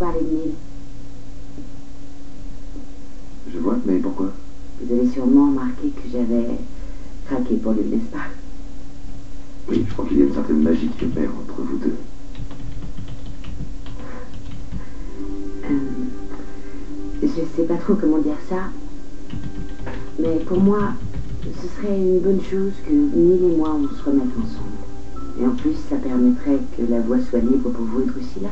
parler de Neil. Je vois, mais pourquoi? Vous avez sûrement remarqué que j'avais craqué pour lui, n'est-ce pas? Oui, je crois qu'il y a une certaine magie qui opère entre vous deux. Je sais pas trop comment dire ça, mais pour moi, ce serait une bonne chose que Neil et moi, on se remette ensemble. Et en plus, ça permettrait que la voie soit libre pour vous être aussi là.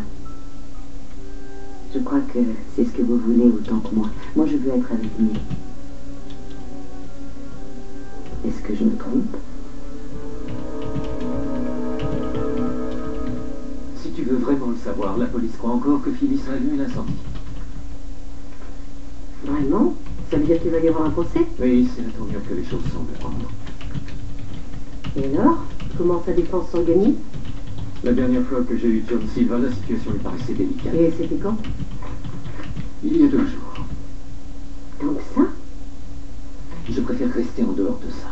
Je crois que c'est ce que vous voulez autant que moi. Moi, je veux être avec Neil. Est-ce que je me trompe? Si tu veux vraiment le savoir, la police croit encore que Phyllis a allumé l'incendie. Vraiment? Ça veut dire qu'il va y avoir un procès? Oui, c'est la tournure que les choses semblent prendre. Et alors? Comment sa défense s'organise? La dernière fois que j'ai eu John Silva, la situation lui paraissait délicate. Et c'était quand? Il y a 2 jours. Tant que ça? Je préfère rester en dehors de ça.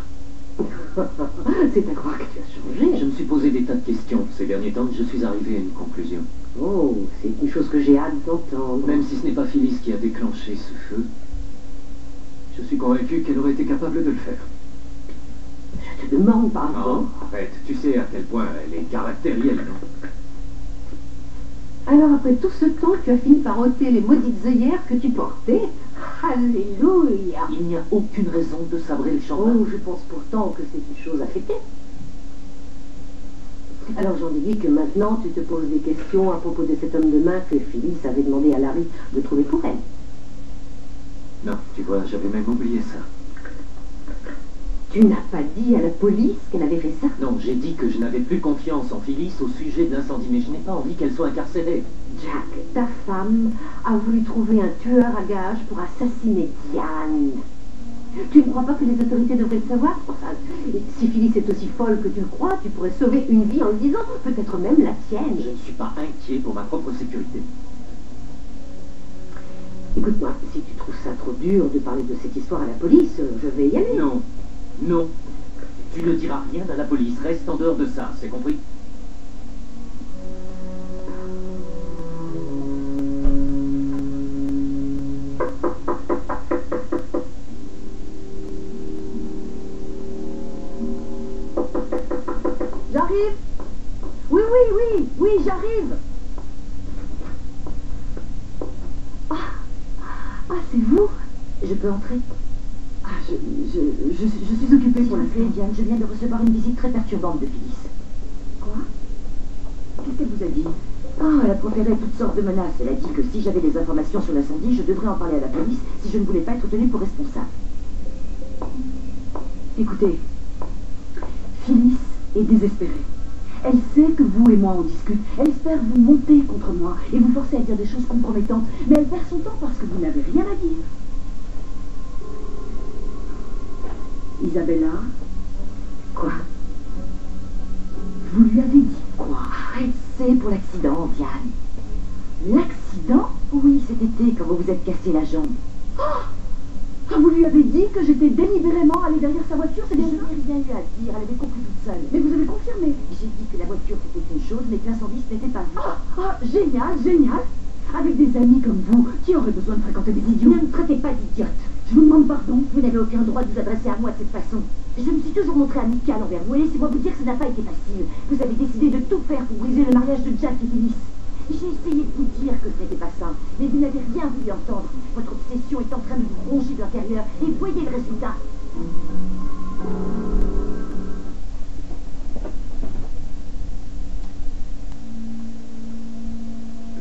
C'est à croire que tu as changé. Je me suis posé des tas de questions ces derniers temps, je suis arrivé à une conclusion. Oh, c'est une chose que j'ai hâte d'entendre. Même si ce n'est pas Phyllis qui a déclenché ce feu, je suis convaincu qu'elle aurait été capable de le faire. Je te demande pardon. Non, arrête, tu sais à quel point elle est caractérielle, non? Alors après tout ce temps, tu as fini par ôter les maudites œillères que tu portais. Alléluia. Il n'y a aucune raison de sabrer le champagne. Oh, je pense pourtant que c'est une chose à fêter. Alors j'en déduis que maintenant tu te poses des questions à propos de cet homme de main que Phyllis avait demandé à Larry de trouver pour elle. Non, tu vois, j'avais même oublié ça. Tu n'as pas dit à la police qu'elle avait fait ça? Non, j'ai dit que je n'avais plus confiance en Phyllis au sujet de l'incendie, mais je n'ai pas envie qu'elle soit incarcérée. Jack, ta femme a voulu trouver un tueur à gages pour assassiner Diane. Tu ne crois pas que les autorités devraient le savoir? Enfin, si Phyllis est aussi folle que tu le crois, tu pourrais sauver une vie en le disant, peut-être même la tienne. Je ne suis pas inquiet pour ma propre sécurité. Écoute-moi, si tu trouves ça trop dur de parler de cette histoire à la police, je vais y aller. Non, non. Tu ne diras rien à la police, reste en dehors de ça, c'est compris? J'arrive. Oui, j'arrive. Ah, c'est vous? Je peux entrer? Ah, je suis occupée pour la fête, Diane. Je viens de recevoir une visite très perturbante de Phyllis. Quoi? Qu'est-ce qu'elle vous a dit? Ah, elle a proféré toutes sortes de menaces. Elle a dit que si j'avais des informations sur l'incendie, je devrais en parler à la police si je ne voulais pas être tenue pour responsable. Écoutez, Phyllis est désespérée. Elle sait que vous et moi on discute. Elle espère vous monter contre moi et vous forcer à dire des choses compromettantes. Mais elle perd son temps parce que vous n'avez rien à dire. Isabella? Quoi? Vous lui avez dit quoi? Arrête, c'est pour l'accident, Diane. L'accident? Oui, cet été, quand vous vous êtes cassé la jambe. Ah, vous lui avez dit que j'étais délibérément allée derrière sa voiture, c'est bien ça? Je n'ai rien eu à dire, elle avait compris toute seule. Mais vous avez confirmé? J'ai dit que la voiture c'était une chose, mais que l'incendie ce n'était pas vu. Génial, génial. Avec des amis comme vous, qui auraient besoin de fréquenter des idiots? Ne me traitez pas d'idiote. Je vous demande pardon. Vous n'avez aucun droit de vous adresser à moi de cette façon. Je me suis toujours montrée amicale envers vous, et laissez-moi vous dire que ça n'a pas été facile. Vous avez décidé de tout faire pour briser le mariage de Jack et Phyllis. J'ai essayé de vous dire que ce n'était pas ça, mais vous n'avez rien voulu entendre. Votre obsession est en train de vous ronger de l'intérieur, et voyez le résultat.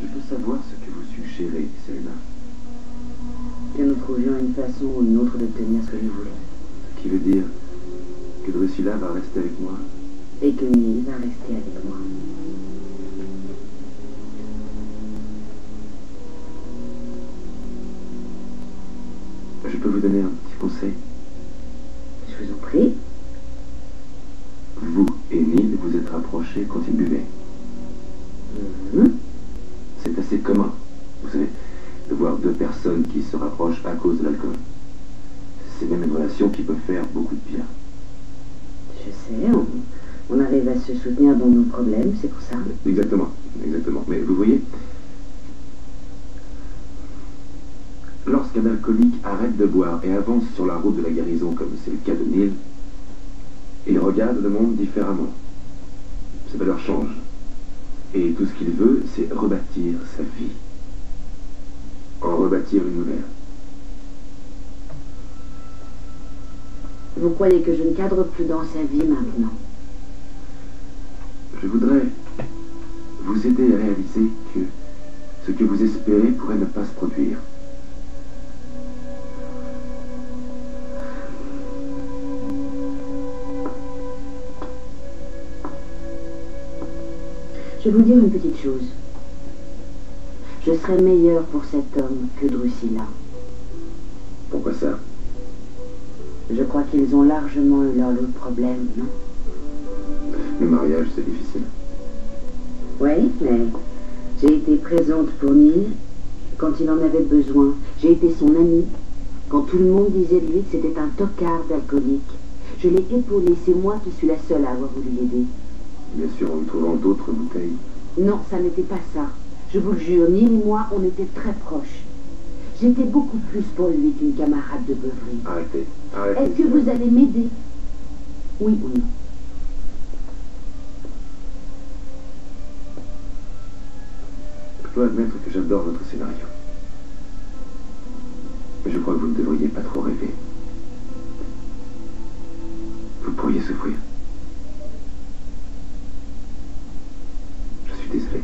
Je peux savoir ce que vous suggérez, Selena. Que nous trouvions une façon ou une autre d'obtenir ce que je voulais. Ce qui veut dire que Drusilla va rester avec moi. Et que Neil va rester avec moi. Je peux vous donner un petit conseil? Je vous en prie. Vous et Neil vous êtes rapprochés quand il buvait. C'est assez commun, vous savez, de voir deux personnes qui se rapprochent à cause de l'alcool. C'est même une relation qui peut faire beaucoup de bien. Je sais, on arrive à se soutenir dans nos problèmes, c'est pour ça. Exactement, exactement. Mais vous voyez, Lorsqu'un alcoolique arrête de boire et avance sur la route de la guérison, comme c'est le cas de Neil, il regarde le monde différemment. Ses valeurs changent. Et tout ce qu'il veut, c'est rebâtir sa vie. En rebâtir une nouvelle. Vous croyez que je ne cadre plus dans sa vie maintenant? Je voudrais vous aider à réaliser que ce que vous espérez pourrait ne pas se produire. Je vais vous dire une petite chose. Je serais meilleur pour cet homme que Drusilla. Pourquoi ça? Je crois qu'ils ont largement eu leur lot de problèmes, non? Le mariage, c'est difficile. Oui, mais j'ai été présente pour Neil quand il en avait besoin. J'ai été son amie quand tout le monde disait de lui que c'était un tocard d'alcoolique. Je l'ai épaulé, c'est moi qui suis la seule à avoir voulu l'aider. Bien sûr, en lui trouvant d'autres bouteilles. Non, ça n'était pas ça. Je vous le jure, Neil et moi, on était très proches. J'étais beaucoup plus pour lui qu'une camarade de beuverie. Arrêtez, arrêtez. Est-ce que vous allez m'aider? Oui ou non? Je dois admettre que j'adore votre scénario. Mais je crois que vous ne devriez pas trop rêver. Vous pourriez souffrir. Je suis désolé.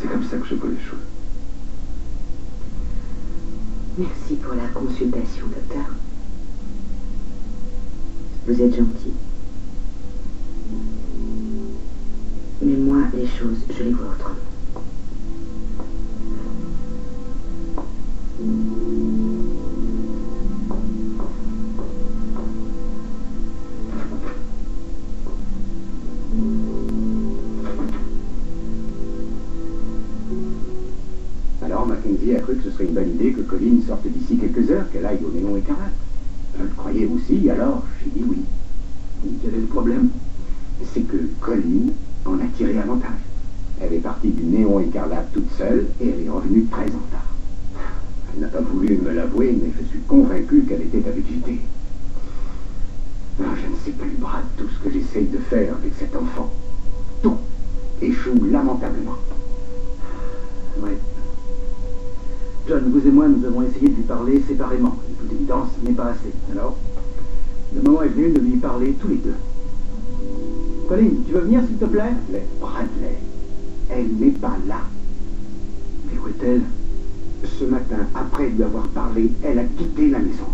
C'est comme ça que je vois les choses. Merci pour la consultation, docteur. Vous êtes gentil. Mais moi, les choses, je les vois autrement. Alors Mackenzie a cru que ce serait une bonne idée que Colin sorte d'ici quelques heures, qu'elle aille au Néon Écarlate. Je le croyais aussi, alors j'ai dit oui. Et quel est le problème? C'est que Colin en a tiré avantage. Elle est partie du Néon Écarlate toute seule et elle est revenue très en retard. Elle n'a pas voulu me l'avouer, mais je suis convaincu qu'elle était avec JT. Ah, je ne sais plus, Brad, tout ce que j'essaye de faire avec cet enfant. Tout échoue lamentablement. Ouais. John, vous et moi, nous avons essayé de lui parler séparément. De toute évidence, ce n'est pas assez. Alors, le moment est venu de lui parler tous les deux. Colin, tu veux venir, s'il te plaît? Bradley, elle n'est pas là. Mais où est-elle? Ce matin, après lui avoir parlé, elle a quitté la maison.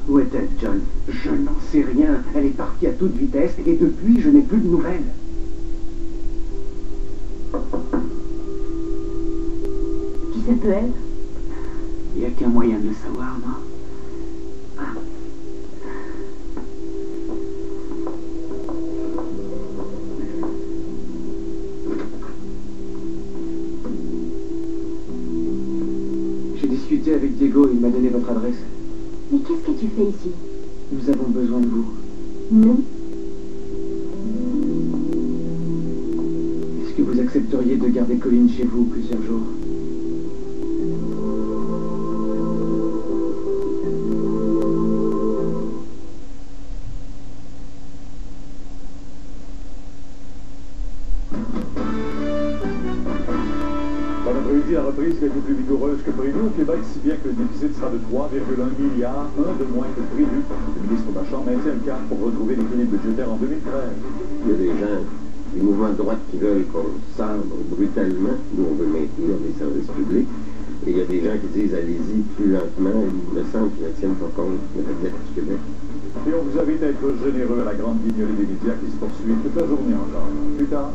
Où est-elle, John? Je n'en sais rien. Elle est partie à toute vitesse et depuis, je n'ai plus de nouvelles. Qui ça peut être? Il n'y a qu'un moyen de le savoir, non? Ah. J'ai discuté avec Diego, il m'a donné votre adresse. Mais qu'est-ce que tu fais ici? Nous avons besoin de vous. Non. Est-ce que vous accepteriez de garder Colin chez vous plusieurs jours? Bon après-midi, la reprise qui a été plus vigoureuse que prévu au Québec, si bien que le déficit sera de 3,1 milliards, un de moins que prévu. Le ministre Bachand maintient le cap pour retrouver l'équilibre budgétaire en 2013. Il y a des gens, des mouvements de droite qui veulent qu'on sabre brutalement. Nous, on veut maintenir les services publics. Et il y a des gens qui disent allez-y plus lentement. Il me semble qu'ils ne tiennent pas compte de la dette du Québec. Et on vous invite à être généreux à la grande guignolée des médias qui se poursuit toute la journée encore. Plus tard.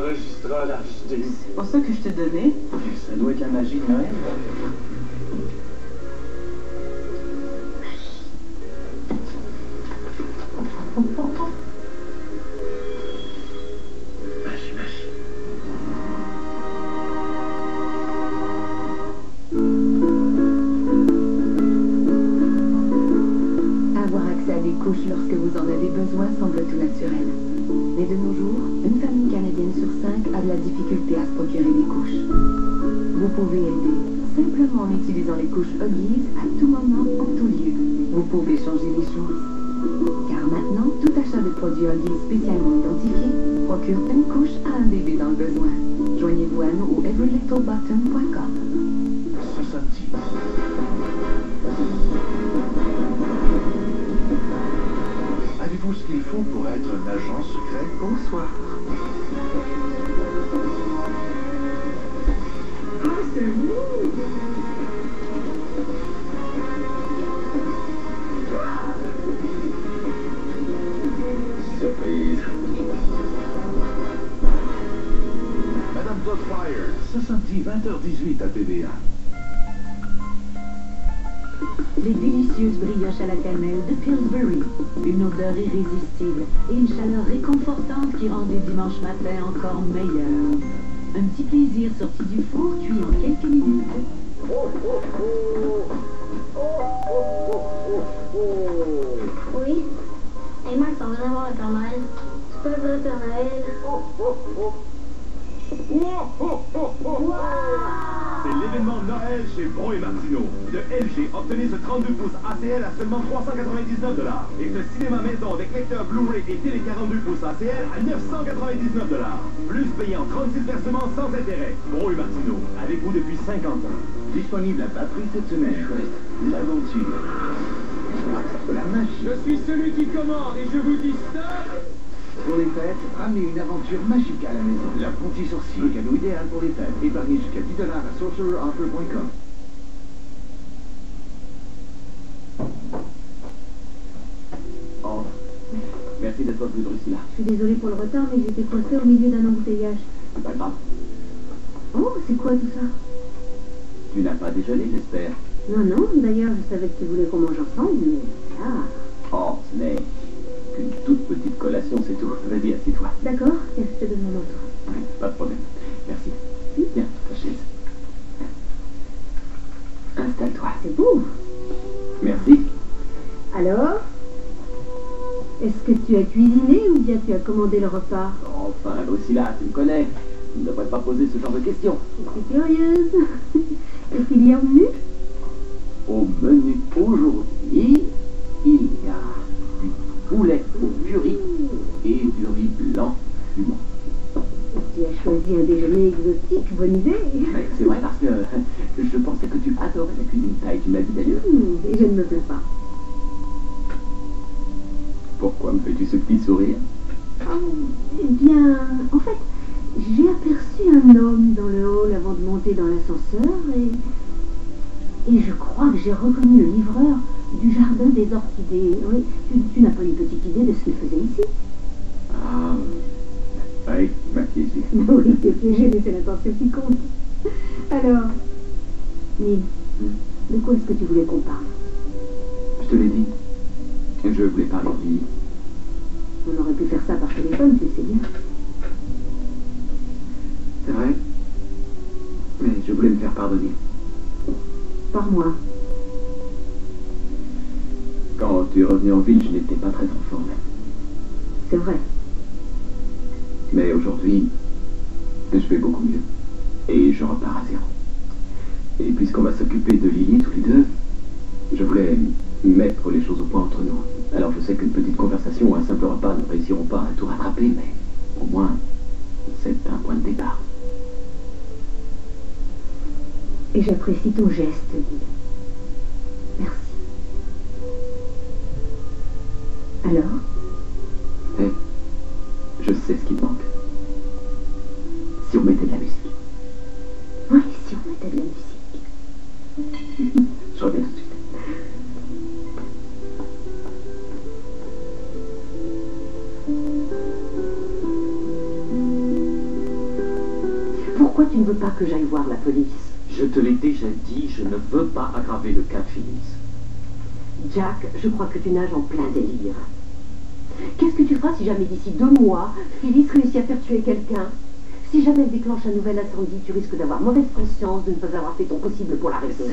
magistral HD. C'est pour ça que je te donnais. Ça doit être la magie de Noël. Magie, magie. Avoir accès à des couches lorsque vous en avez besoin semble tout naturel. Mais de nos jours, une famille canadienne sur 5 a de la difficulté à se procurer des couches. Vous pouvez aider simplement en utilisant les couches Huggies à tout moment, en tout lieu. Vous pouvez changer les choses. Car maintenant, tout achat de produits Huggies spécialement identifiés procure une couche à un bébé dans le besoin. Joignez-vous à nous au everylittlebutton.com. Avez-vous ce qu'il faut pour être un agent secret? Bonsoir. Ah, c'est vous! Surprise. Madame Doubtfire, 20h18 à TVA. Les délicieuses brioches à la cannelle de Pillsbury. Une odeur irrésistible et une chaleur réconfortante qui rend les dimanches matins encore meilleurs. Un petit plaisir sorti du four cuit en quelques minutes. Oui. Et Max, on va avoir le Père Noël. C'est pas le vrai Père Noël. C'est l'événement Noël chez Bro et Martineau. De LG, obtenez ce 32 pouces ACL à seulement 399 $. Et ce cinéma maison avec lecteur Blu-ray et télé 42 pouces ACL à 999 $. Plus payant 36 versements sans intérêt. Bro et Martineau, avec vous depuis 50 ans. Disponible à bas prix cette semaine. L'aventure. La magie. Je suis celui qui commande et je vous dis stop. Pour les fêtes, ramenez une aventure magique à la maison. L'apprenti sorcier, le cadeau idéal pour les fêtes. Épargnez jusqu'à 10 $ à sorcereroffer.com. Oh, merci d'être venu, Drusilla. Je suis désolée pour le retard, mais j'étais coincée au milieu d'un embouteillage. C'est pas grave. Oh, c'est quoi tout ça? Tu n'as pas déjeuné, j'espère. Non, non, d'ailleurs, je savais que tu voulais qu'on mange ensemble, mais ah. Oh, ce n'est qu'une toute petite collation, c'est tout. Vas-y, assieds-toi. D'accord, tiens, je te donne mon manteau. Oui, pas de problème. Merci. Viens, ta chaise. Installe-toi. C'est beau. Merci. Alors, est-ce que tu as cuisiné ou bien tu as commandé le repas? Enfin, Drusilla, tu me connais. Tu ne devrais pas poser ce genre de questions. Je suis curieuse. Qu'est-ce qu'il y a au menu? Au menu aujourd'hui, il y a du poulet au curry et du riz blanc fumant. Tu as choisi un déjeuner exotique, bonne idée. Mais c'est vrai parce que je pensais que tu adorais la cuisine thaï, tu m'as dit d'ailleurs. Et je ne me plains pas. Pourquoi me fais-tu ce petit sourire? Eh bien, en fait, j'ai aperçu un homme dans le hall avant de monter dans l'ascenseur et je crois que j'ai reconnu le livreur du jardin des orchidées. Oui, tu n'as pas une petite idée de ce qu'il faisait ici? Ah, oui, ma piégé. Oui, t'es piégé, mais c'est l'intention qui compte. Alors, Neil, de quoi est-ce que tu voulais qu'on parle? Je te l'ai dit. Je voulais parler de Lily. On aurait pu faire ça par téléphone, tu le sais bien. C'est vrai. Mais je voulais me faire pardonner. Par moi. Quand tu es revenu en ville, je n'étais pas très en forme. C'est vrai. Mais aujourd'hui, je vais beaucoup mieux. Et je repars à zéro. Et puisqu'on va s'occuper de Lily tous les deux, je voulais mettre les choses au point entre nous. Alors je sais qu'une petite conversation ou un simple repas ne réussiront pas à tout rattraper, mais au moins, c'est un point de départ. Et j'apprécie ton geste, Neil. Merci. Alors? Et je sais ce qui me manque. Si on mettait de la musique. Oui, si on mettait de la musique. Je reviens tout de suite. Pourquoi tu ne veux pas que j'aille voir la police? Je te l'ai déjà dit, je ne veux pas aggraver le cas de Phyllis. Jack, je crois que tu nages en plein délire. Qu'est-ce que tu feras si jamais d'ici 2 mois, Phyllis réussit à faire tuer quelqu'un? Si jamais elle déclenche un nouvel incendie, tu risques d'avoir mauvaise conscience de ne pas avoir fait ton possible pour l'arrêter.